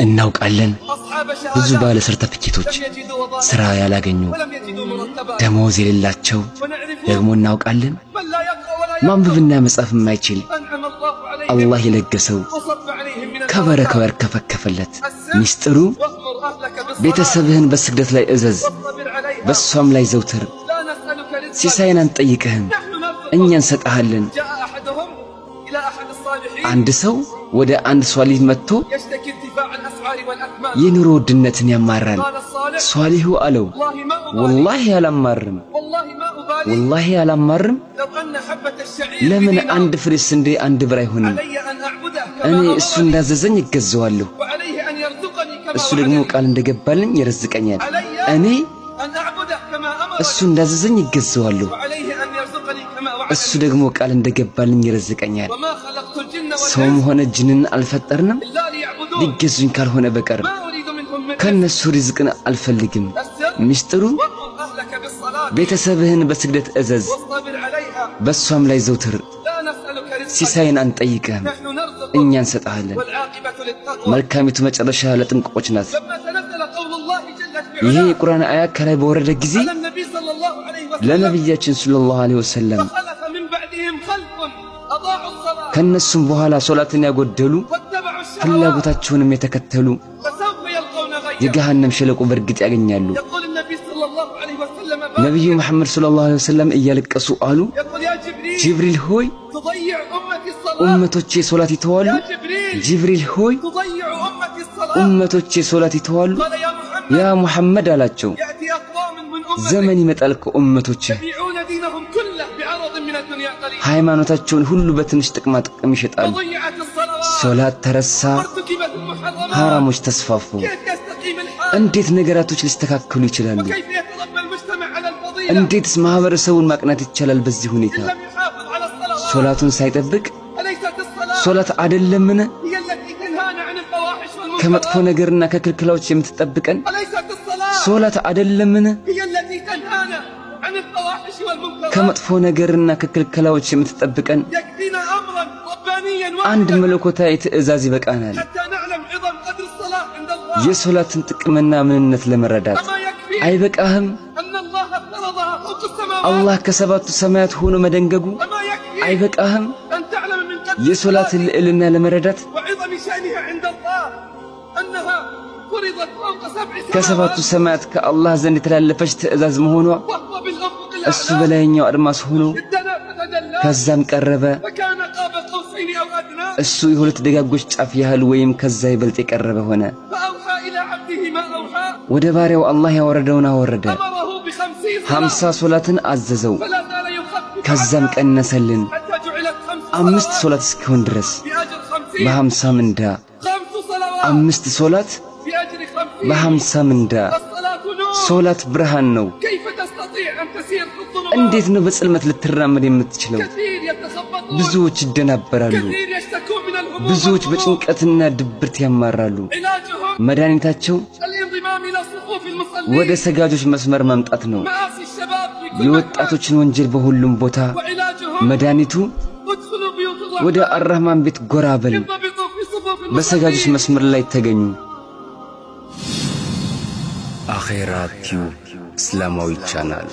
እናውቃለን ብዙ ባለ ሰርተፊኬቶች ስራ ያላገኙ ደሞዝ የሌላቸው ደግሞ እናውቃለን ማንበብና መጻፍ የማይችል አላህ የለገሰው ከበረከው ያርከፈከፈለት ሚስጥሩ ቤተሰብህን በስግደት ላይ እዘዝ በሷም ላይ ዘውትር ሲሳይን አንጠይቅህም እኛ እንሰጣለን አንድ ሰው ወደ አንድ ሷሊህ መጥቶ የኑሮ ውድነትን ያማራል ሷሊሁ አለው ወላሂ አላማርም ለምን አንድ ፍሬ ስንዴ አንድ ብር አይሆንም እኔ እሱ እንዳዘዘኝ እገዘዋለሁ እሱ ደግሞ ቃል እንደገባልኝ ይረዝቀኛል እኔ እሱ እንዳዘዘኝ እገዘዋለሁ እሱ ደግሞ ቃል እንደገባልኝ ይረዝቀኛል ሰውም ሆነ ጅንን አልፈጠርንም ሊገዙኝ ካልሆነ በቀር ከነሱ ሪዝቅን አልፈልግም ሚስጥሩ ቤተሰብህን በስግደት እዘዝ በሷም ላይ ዘውትር ሲሳይን አንጠይቅህም እኛ እንሰጣለን መልካሚቱ መጨረሻ ለጥንቆች ናት ይሄ የቁርአን አያ ከላይ በወረደ ጊዜ ለነብያችን ሰለላሁ ዐለይሂ ወሰለም ከነሱም በኋላ ሶላትን ያጎደሉ ፍላጎታቸውንም የተከተሉ የገሃነም ሸለቆ በርግጥ ያገኛሉ ነብዩ መሐመድ ሰለላሁ ዐለይሂ ወሰለም እያለቀሱ አሉ ጅብሪል ሆይ ኡመቶቼ ሶላት ይተዋሉ ጅብሪል ሆይ ኡመቶቼ ሶላት ይተዋሉ ያ ሙሐመድ አላቸው ዘመን ይመጣል ከኡመቶቼ ሃይማኖታቸውን ሁሉ በትንሽ ጥቅማ ጥቅም ይሸጣሉ ሶላት ተረሳ ሐራሞች ተስፋፉ እንዴት ነገራቶች ሊስተካከሉ ይችላሉ እንዴትስ ማህበረሰቡን ማቅናት ይቻላል በዚህ ሁኔታ ሶላቱን ሳይጠብቅ ሶላት አይደለምን ከመጥፎ ነገርና ከክልክላዎች የምትጠብቀን ሶላት አይደለምን ከመጥፎ ነገርና ከክልክላዎች የምትጠብቀን አንድ መለኮታዊ ትእዛዝ ይበቃናል የሶላትን ጥቅምና ምንነት ለመረዳት አይበቃህም አላህ ከሰባቱ ሰማያት ሆኖ መደንገጉ አይበቃህም የሶላትን ልዕልና ለመረዳት ከሰባቱ ሰማያት ከአላህ ዘንድ የተላለፈች ትእዛዝ መሆኗ እሱ በላይኛው አድማስ ሆኖ ከዛም ቀረበ እሱ የሁለት ደጋጎች ጫፍ ያህል ወይም ከዛ ይበልጥ የቀረበ ሆነ ወደ ባሪያው አላህ ያወረደውን አወረደ 50 ሶላትን አዘዘው ከዛም ቀነሰልን 5 ሶላት እስኪሆን ድረስ በ50 ምንዳ 5 ሶላት በ50 ምንዳ ሶላት ብርሃን ነው እንዴት ነው በጽልመት ልትራመድ የምትችለው ብዙዎች ይደናበራሉ ብዙዎች በጭንቀትና ድብርት ያማራሉ መድኃኒታቸው ወደ ሰጋጆች መስመር ማምጣት ነው የወጣቶችን ወንጀል በሁሉም ቦታ መድኃኒቱ ወደ አርህማን ቤት ጎራ በል በሰጋጆች መስመር ላይ ተገኙ አኺራ ቲዩብ እስላማዊ ቻናል